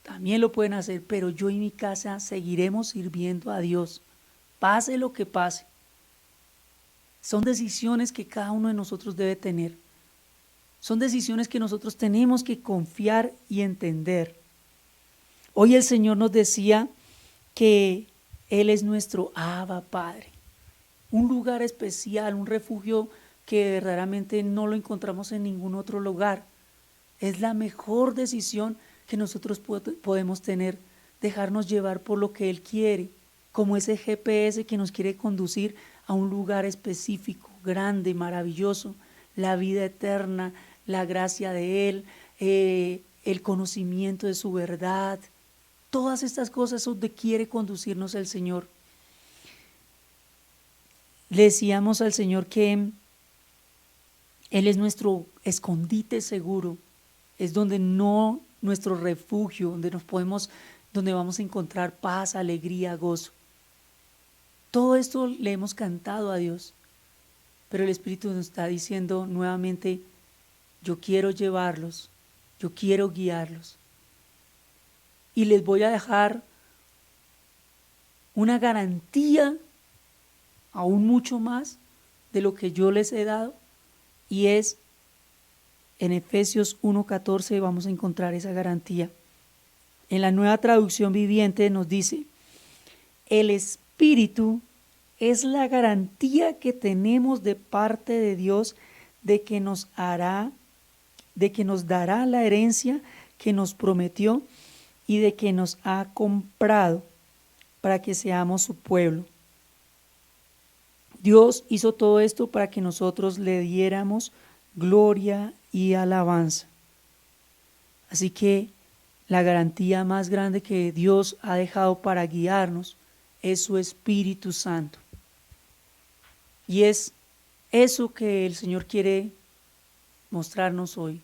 también lo pueden hacer, pero yo y mi casa seguiremos sirviendo a Dios, pase lo que pase. Son decisiones que cada uno de nosotros debe tener. Son decisiones que nosotros tenemos que confiar y entender. Hoy el Señor nos decía que Él es nuestro Abba Padre, un lugar especial, un refugio que verdaderamente no lo encontramos en ningún otro lugar. Es la mejor decisión que nosotros podemos tener, dejarnos llevar por lo que Él quiere, como ese GPS que nos quiere conducir a un lugar específico, grande, maravilloso, la vida eterna, la gracia de Él, el conocimiento de su verdad. Todas estas cosas es donde quiere conducirnos el Señor. Le decíamos al Señor que Él es nuestro escondite seguro, es donde nuestro refugio, donde vamos a encontrar paz, alegría, gozo. Todo esto le hemos cantado a Dios, pero el Espíritu nos está diciendo nuevamente, yo quiero llevarlos, yo quiero guiarlos. Y les voy a dejar una garantía, aún mucho más de lo que yo les he dado, y es en Efesios 1:14 vamos a encontrar esa garantía. En la Nueva Traducción Viviente nos dice, el Espíritu es la garantía que tenemos de parte de Dios de que nos dará la herencia que nos prometió y de que nos ha comprado para que seamos su pueblo. Dios hizo todo esto para que nosotros le diéramos gloria y alabanza. Así que la garantía más grande que Dios ha dejado para guiarnos es su Espíritu Santo. Y es eso que el Señor quiere mostrarnos hoy.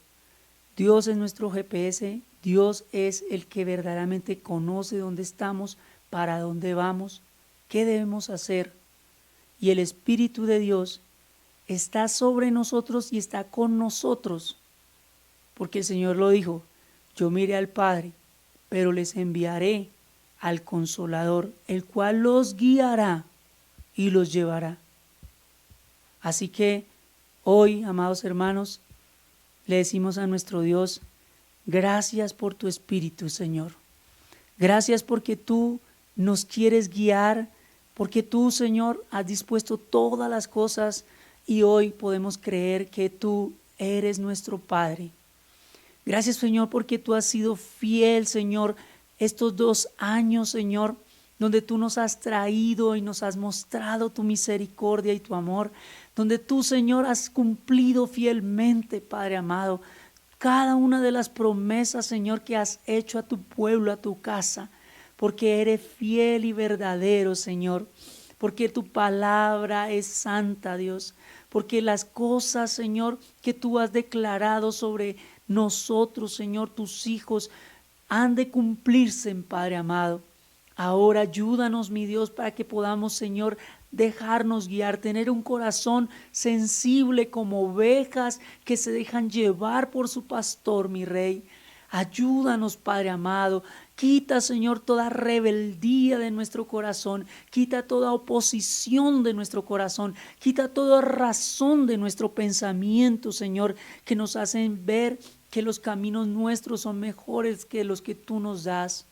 Dios es nuestro GPS, Dios es el que verdaderamente conoce dónde estamos, para dónde vamos, qué debemos hacer. Y el Espíritu de Dios está sobre nosotros y está con nosotros, porque el Señor lo dijo, yo miré al Padre, pero les enviaré al Consolador, el cual los guiará y los llevará. Así que hoy, amados hermanos, le decimos a nuestro Dios, gracias por tu Espíritu, Señor. Gracias porque tú nos quieres guiar, porque tú, Señor, has dispuesto todas las cosas y hoy podemos creer que tú eres nuestro Padre. Gracias, Señor, porque tú has sido fiel, Señor, estos 2 años, Señor, donde tú nos has traído y nos has mostrado tu misericordia y tu amor, donde tú, Señor, has cumplido fielmente, Padre amado, cada una de las promesas, Señor, que has hecho a tu pueblo, a tu casa, porque eres fiel y verdadero, Señor, porque tu palabra es santa, Dios, porque las cosas, Señor, que tú has declarado sobre nosotros, Señor, tus hijos, han de cumplirse, Padre amado. Ahora ayúdanos, mi Dios, para que podamos, Señor, dejarnos guiar, tener un corazón sensible como ovejas que se dejan llevar por su pastor, mi Rey. Ayúdanos, Padre amado. Quita, Señor, toda rebeldía de nuestro corazón. Quita toda oposición de nuestro corazón. Quita toda razón de nuestro pensamiento, Señor, que nos hacen ver que los caminos nuestros son mejores que los que tú nos das.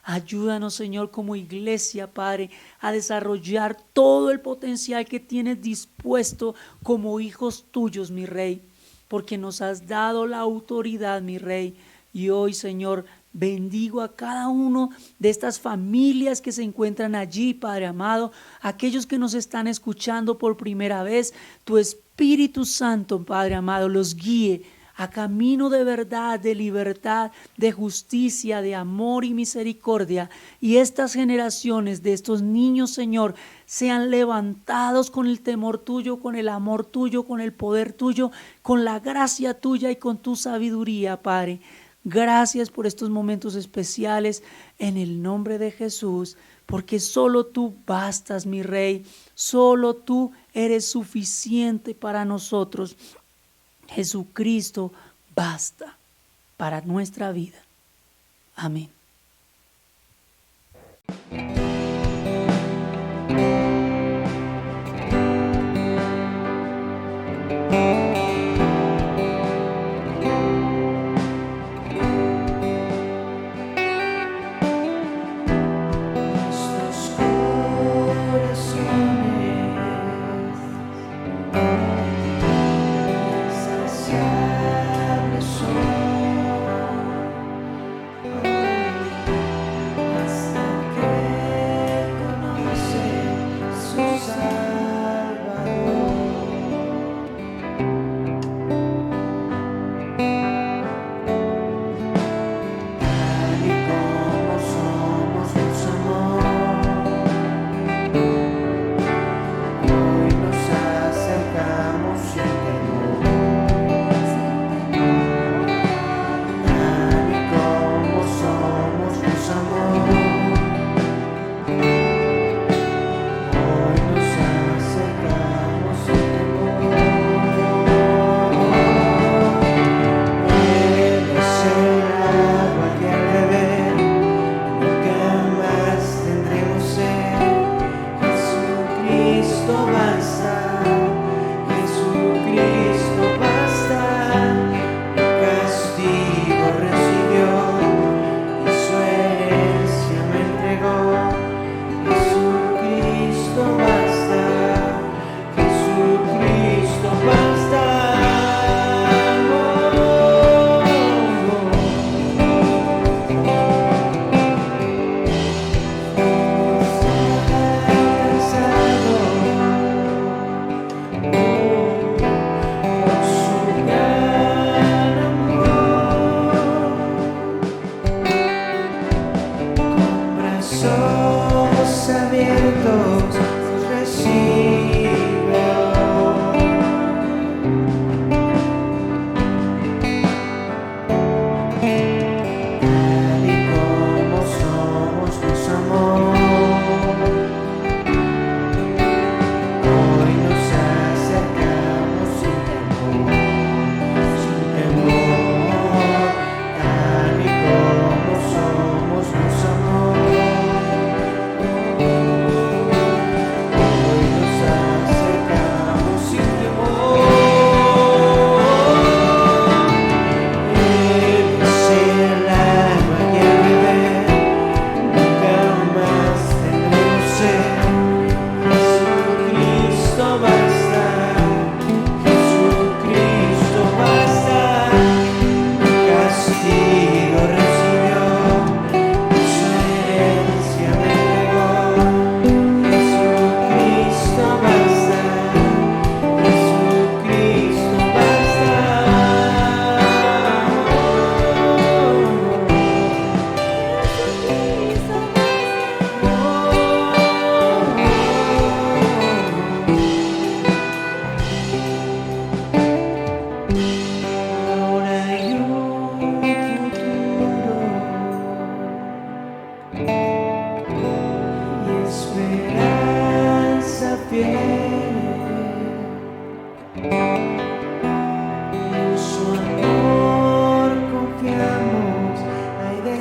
Ayúdanos, Señor, como iglesia, Padre, a desarrollar todo el potencial que tienes dispuesto como hijos tuyos, mi Rey, porque nos has dado la autoridad, mi Rey. Y hoy, Señor, bendigo a cada uno de estas familias que se encuentran allí, Padre amado, aquellos que nos están escuchando por primera vez. Tu Espíritu Santo, Padre amado, los guíe a camino de verdad, de libertad, de justicia, de amor y misericordia. Y estas generaciones de estos niños, Señor, sean levantados con el temor tuyo, con el amor tuyo, con el poder tuyo, con la gracia tuya y con tu sabiduría, Padre. Gracias por estos momentos especiales en el nombre de Jesús, porque solo tú bastas, mi Rey, solo tú eres suficiente para nosotros. Jesucristo basta para nuestra vida. Amén. Nuestros corazones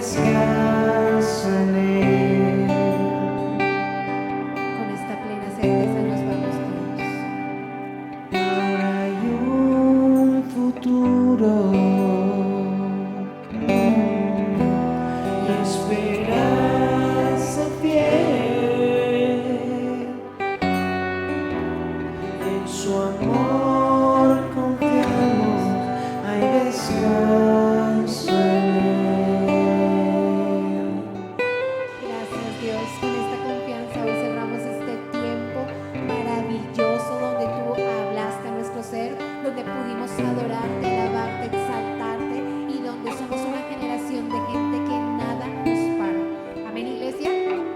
descanso en Él. Con esta plena certeza nos vamos, Dios. Hay un futuro y esperanza fiel. En su amor confiamos, hay descanso en Él. Gracias, Dios. Con esta confianza hoy cerramos este tiempo maravilloso donde tú hablaste a nuestro ser, donde pudimos adorarte, alabarte, exaltarte y donde somos una generación de gente que nada nos para. Amén, iglesia.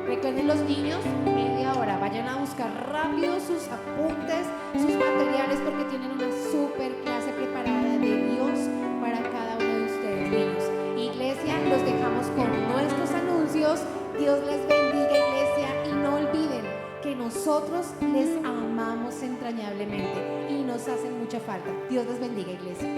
Recuerden los niños, media hora. Vayan a buscar rápido sus apuntes, sus materiales, porque tienen una súper clase preparada de Dios para cada uno de ustedes, niños. Iglesia, los dejamos con nuestros anuncios. Dios les bendiga, iglesia, y no olviden que nosotros les amamos entrañablemente y nos hacen mucha falta. Dios les bendiga, iglesia.